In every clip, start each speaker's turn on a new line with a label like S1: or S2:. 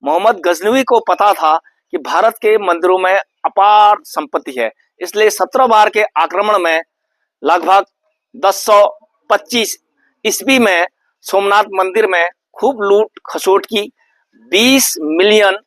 S1: मोहम्मद गजनवी को पता था कि भारत के मंदिरों में अपार संपत्ति है, इसलिए 17 बार के आक्रमण में लगभग 1025 ईस्वी में सोमनाथ मंदिर में खूब लूट खसोट की। 20 मिलियन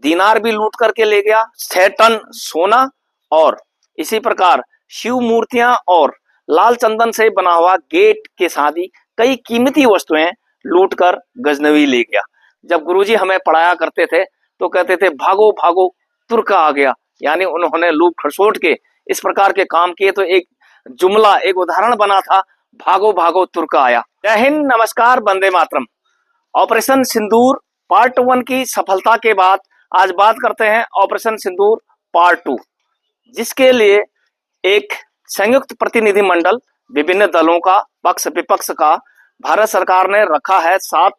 S1: दीनार भी लूट करके ले गया, 6 टन सोना और इसी प्रकार शिव मूर्तियां और लाल चंदन से बना हुआ गेट के साथ ही कई कीमती वस्तुएं लूटकर गजनवी ले गया। जब गुरुजी हमें पढ़ाया करते थे तो कहते थे भागो भागो तुर्क आ गया, यानी उन्होंने लूट खसोट के इस प्रकार के काम किए। तो एक जुमला, एक उदाहरण बना था, भागो भागो तुर्क आया। जय हिंद, नमस्कार, वंदे मातरम। ऑपरेशन सिंदूर पार्ट 1 की सफलता के बाद आज बात करते हैं ऑपरेशन सिंदूर पार्ट 2, जिसके लिए एक संयुक्त प्रतिनिधिमंडल विभिन्न दलों का, पक्ष विपक्ष का, भारत सरकार ने रखा है 7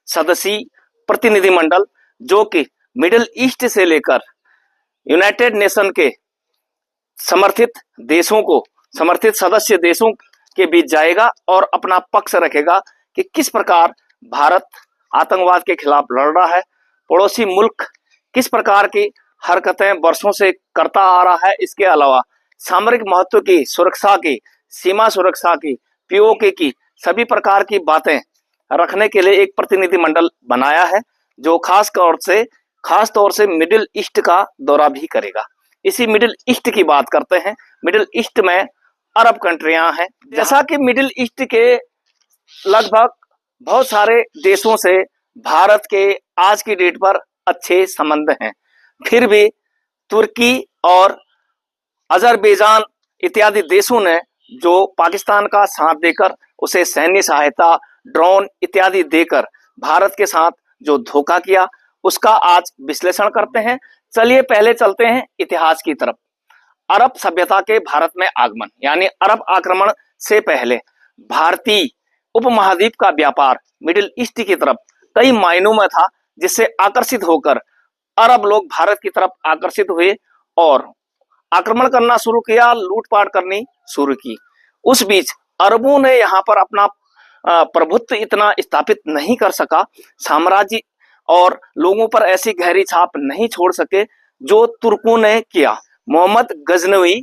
S1: सदस्यीय प्रतिनिधिमंडल, जो कि मिडिल ईस्ट से लेकर यूनाइटेड नेशन के समर्थित देशों को, समर्थित सदस्य देशों के बीच जाएगा और अपना पक्ष रखेगा कि किस प्रकार भारत आतंकवाद के खिलाफ लड़ रहा है, पड़ोसी मुल्क किस प्रकार की हरकतें वर्षों से करता आ रहा है। इसके अलावा सामरिक महत्व की, सुरक्षा की, सीमा सुरक्षा की, पीओके की सभी प्रकार की बातें रखने के लिए एक प्रतिनिधिमंडल बनाया है, जो खास तौर से मिडिल ईस्ट का दौरा भी करेगा। इसी मिडिल ईस्ट की बात करते हैं। मिडिल ईस्ट में अरब कंट्रियां हैं। जैसा कि मिडिल ईस्ट के लगभग बहुत सारे देशों से भारत के आज की डेट पर अच्छे संबंध हैं, फिर भी तुर्की और अजरबैजान इत्यादि देशों ने जो पाकिस्तान का साथ देकर, उसे सैन्य सहायता, ड्रोन इत्यादि देकर भारत के साथ जो धोखा किया, उसका आज विश्लेषण करते हैं। चलिए पहले चलते हैं इतिहास की तरफ। अरब सभ्यता के भारत में आगमन, यानी अरब आक्रमण से पहले भारतीय उपमहाद्वीप का व्यापार मिडिल ईस्ट की तरफ कई मायनों में था, जिससे आकर्षित होकर अरब लोग भारत की तरफ आकर्षित हुए और आक्रमण करना शुरू किया, लूटपाट करनी शुरू की। उस बीच अरबों ने यहाँ पर अपना प्रभुत्व इतना स्थापित नहीं कर सका, साम्राज्य और लोगों पर ऐसी गहरी छाप नहीं छोड़ सके जो तुर्कों ने किया। मोहम्मद गजनवी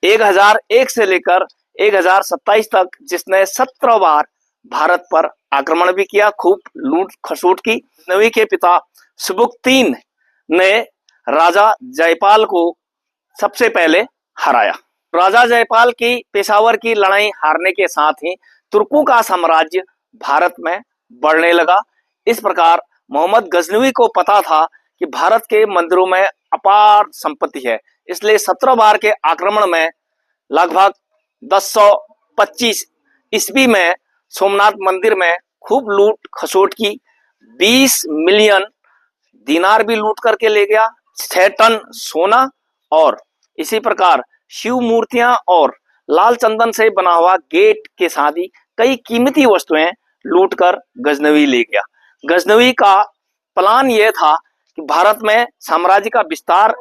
S1: 1001 से लेकर 1027 तक, जिसने 17 बार भारत पर आक्रमण भी किया, खूब लूट खसोट की। गजनवी के पिता सुबुक्तीन ने राजा जयपाल को सबसे पहले हराया। राजा जयपाल की पेशावर की लड़ाई हारने के साथ ही तुर्कों का साम्राज्य भारत में बढ़ने लगा। इस प्रकार मोहम्मद गजनवी को पता था कि भारत के मंदिरों में अपार संपत्ति है, इसलिए 17 बार के आक्रमण में लगभग 1025 ईस्वी में सोमनाथ मंदिर में खूब लूट खसोट की। 20 मिलियन दीनार भी लूट करके ले गया, 6 टन सोना और इसी प्रकार शिव मूर्तियां और लाल चंदन से बना हुआ गेट के साथ ही कई कीमती वस्तुएं लूटकर गजनवी ले गया। गजनवी का प्लान यह था कि भारत में साम्राज्य का विस्तार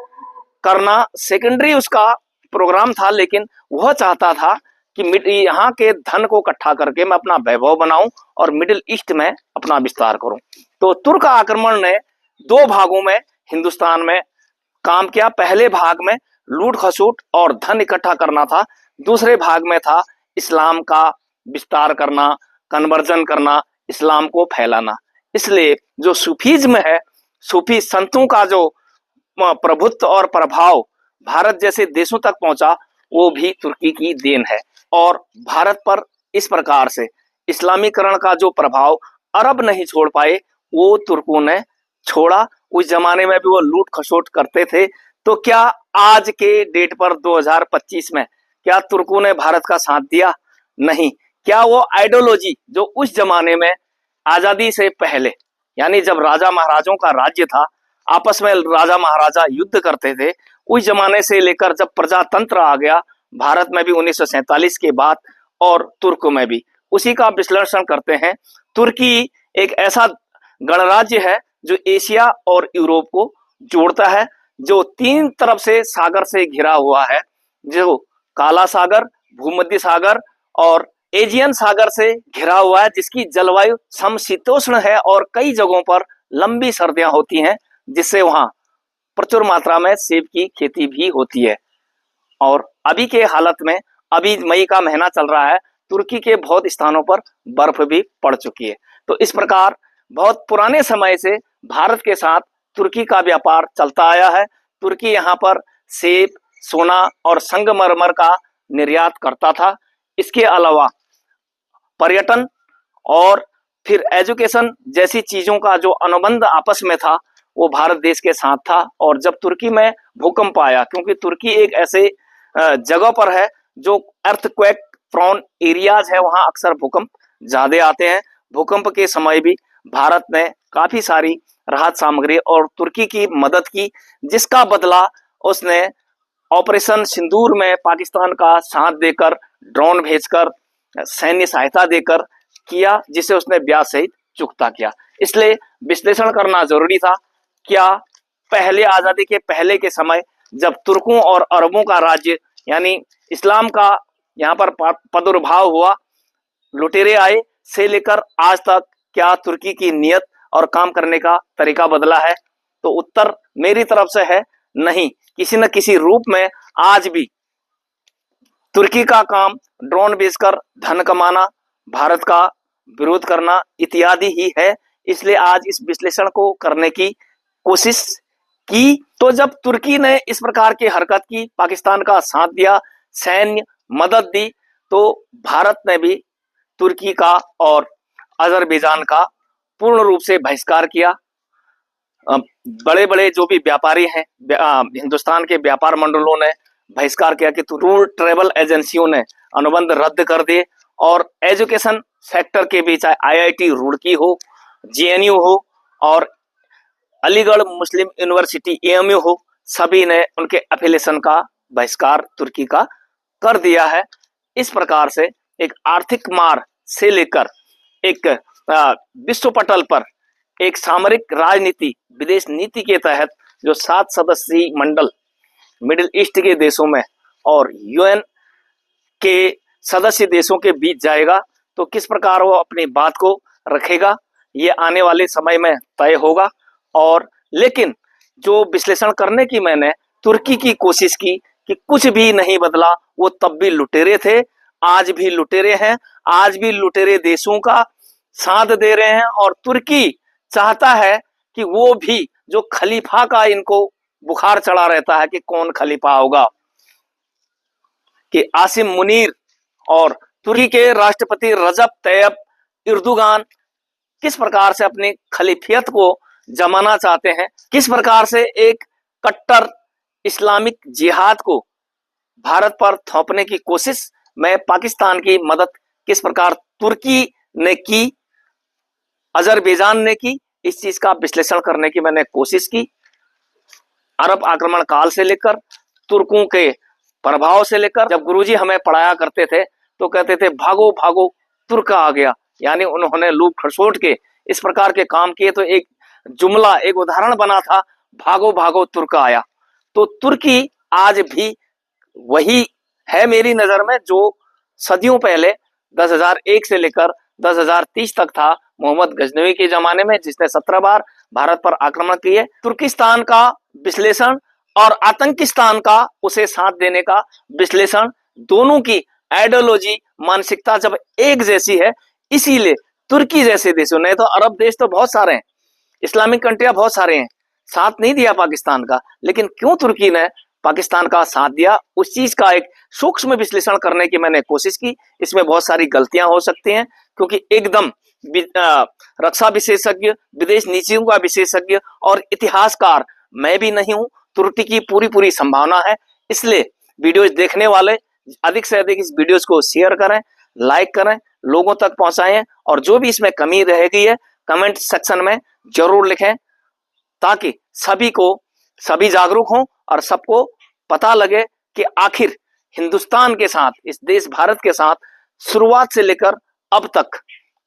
S1: करना सेकेंडरी उसका प्रोग्राम था, लेकिन वह चाहता था कि यहाँ के धन को इकट्ठा करके मैं अपना वैभव बनाऊं और मिडिल ईस्ट में अपना विस्तार करूं। तो तुर्क आक्रमण ने 2 भागों में हिंदुस्तान में काम किया। पहले भाग में लूट खसोट और धन इकट्ठा करना था, दूसरे भाग में था इस्लाम का विस्तार करना, कन्वर्जन करना, इस्लाम को फैलाना। इसलिए जो सूफीज्म है, सूफी संतों का जो प्रभुत्व और प्रभाव भारत जैसे देशों तक पहुंचा, वो भी तुर्की की देन है। और भारत पर इस प्रकार से इस्लामीकरण का जो प्रभाव अरब नहीं छोड़ पाए, वो तुर्कों ने छोड़ा। उस जमाने में भी वो लूट खसोट करते थे। तो क्या आज के डेट पर 2025 में क्या तुर्कों ने भारत का साथ दिया? नहीं। क्या वो आइडियोलॉजी जो उस जमाने में आजादी से पहले, यानी जब राजा महाराजों का राज्य था, आपस में राजा महाराजा युद्ध करते थे, उस जमाने से लेकर जब प्रजातंत्र आ गया भारत में भी 1947 के बाद और तुर्क में भी, उसी का विश्लेषण करते हैं। तुर्की एक ऐसा गणराज्य है जो एशिया और यूरोप को जोड़ता है, जो 3 तरफ से सागर से घिरा हुआ है, जो काला सागर, भूमध्य सागर और एजियन सागर से घिरा हुआ है, जिसकी जलवायु समशीतोष्ण है और कई जगहों पर लंबी सर्दियां होती हैं, जिससे वहां प्रचुर मात्रा में सेब की खेती भी होती है। और अभी के हालत में, अभी मई का महीना चल रहा है, तुर्की के बहुत स्थानों पर बर्फ भी पड़ चुकी है। तो इस प्रकार बहुत पुराने समय से भारत के साथ तुर्की का व्यापार चलता आया है। तुर्की यहाँ पर सेब, सोना और संगमरमर का निर्यात करता था। इसके अलावा पर्यटन और फिर एजुकेशन जैसी चीजों का जो अनुबंध आपस में था, वो भारत देश के साथ था। और जब तुर्की में भूकंप आया, क्योंकि तुर्की एक ऐसे जगह पर है जो अर्थक्वेक प्रोन एरियाज है, वहां अक्सर भूकंप ज्यादा आते हैं। भूकंप के समय भी भारत ने काफी सारी राहत सामग्री और तुर्की की मदद की, जिसका बदला उसने ऑपरेशन सिंदूर में पाकिस्तान का साथ देकर, ड्रोन भेजकर, सैन्य सहायता देकर किया, जिसे उसने ब्याज सहित चुकता किया। इसलिए विश्लेषण करना जरूरी था। क्या पहले आजादी के पहले के समय जब तुर्कों और अरबों का राज्य यानी इस्लाम का यहाँ पर प्रादुर्भाव हुआ, लुटेरे आए, से लेकर आज तक क्या तुर्की की नीयत और काम करने का तरीका बदला है? तो उत्तर मेरी तरफ से है नहीं। किसी न किसी रूप में आज भी तुर्की का काम ड्रोन बेचकर धन कमाना, भारत का विरोध करना इत्यादि ही है। इसलिए आज इस विश्लेषण को करने की कोशिश की। तो जब तुर्की ने इस प्रकार की हरकत की, पाकिस्तान का साथ दिया, सैन्य मदद दी, तो भारत ने भी तुर्की का और अजरबैजान का पूर्ण रूप से बहिष्कार किया। बड़े बड़े जो भी व्यापारी हैं, हिंदुस्तान के व्यापार मंडलों ने बहिष्कार किया कि टूर ट्रेवल एजेंसियों ने अनुबंध रद्द कर दिए। और एजुकेशन सेक्टर के भी, चाहे आईआईटी रुड़की हो, जेएनयू हो और अलीगढ़ मुस्लिम यूनिवर्सिटी एएमयू हो, सभी ने उनके एफिलिएशन का बहिष्कार तुर्की का कर दिया है। इस प्रकार से एक आर्थिक मार से लेकर एक विश्व पटल पर एक सामरिक राजनीति, विदेश नीति के तहत जो 7 सदस्यीय मंडल मिडिल ईस्ट के देशों में और यूएन के सदस्य देशों के बीच जाएगा, तो किस प्रकार वो अपनी बात को रखेगा, ये आने वाले समय में तय होगा। और लेकिन जो विश्लेषण करने की मैंने तुर्की की कोशिश की कि कुछ भी नहीं बदला, वो तब भी लुटेरे थे, आज भी लुटेरे हैं, आज भी लुटेरे देशों का साथ दे रहे हैं। और तुर्की चाहता है कि वो भी, जो खलीफा का इनको बुखार चढ़ा रहता है कि कौन खलीफा होगा, कि आसिम मुनीर और तुर्की के राष्ट्रपति रजब तैयब एर्दोगान किस प्रकार से अपनी खलीफियत को जमाना चाहते हैं, किस प्रकार से एक कट्टर इस्लामिक जिहाद को भारत पर थोपने की कोशिश में पाकिस्तान की मदद किस प्रकार तुर्की ने की, अजरबैजान ने की, इस चीज का विश्लेषण करने की मैंने कोशिश की। अरब आक्रमण काल से लेकर, तुर्कों के प्रभाव से लेकर, जब गुरुजी हमें पढ़ाया करते थे तो कहते थे भागो भागो तुर्क आ गया, यानी उन्होंने लूट खसोट के इस प्रकार के काम किए। तो एक जुमला, एक उदाहरण बना था, भागो भागो तुर्क आया। तो तुर्की आज भी वही है मेरी नजर में जो सदियों पहले 10,001 से लेकर 10,030 तक था, मोहम्मद गजनवी के जमाने में, जिसने 17 बार भारत पर आक्रमण किए। तुर्किस्तान का विश्लेषण और आतंकिस्तान का उसे साथ देने का विश्लेषण, दोनों की आइडियोलॉजी, मानसिकता जब एक जैसी है, इसीलिए तुर्की जैसे देशों ने, तो अरब देश तो बहुत सारे हैं, इस्लामिक कंट्रियां बहुत सारे हैं, साथ नहीं दिया पाकिस्तान का, लेकिन क्यों तुर्की ने पाकिस्तान का साथ दिया, उस चीज का एक सूक्ष्म विश्लेषण करने की मैंने कोशिश की। इसमें बहुत सारी गलतियां हो सकती हैं, क्योंकि एकदम रक्षा विशेषज्ञ, विदेश नीतियों का विशेषज्ञ और इतिहासकार मैं भी नहीं हूं। त्रुटि की पूरी संभावना है। इसलिए वीडियोज देखने वाले अधिक से अधिक इस वीडियोज को शेयर करें, लाइक करें, लोगों तक पहुंचाएं, और जो भी इसमें कमी रह गई है कमेंट सेक्शन में जरूर लिखें, ताकि सभी जागरूक हों और सबको पता लगे कि आखिर हिंदुस्तान के साथ, इस देश भारत के साथ शुरुआत से लेकर अब तक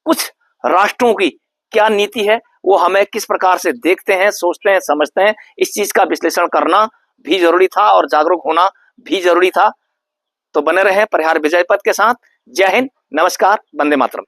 S1: कुछ राष्ट्रों की क्या नीति है, वो हमें किस प्रकार से देखते हैं, सोचते हैं, समझते हैं। इस चीज का विश्लेषण करना भी जरूरी था और जागरूक होना भी जरूरी था। तो बने रहें परिहार विजय पथ के साथ। जय हिंद, नमस्कार, वंदे मातरम।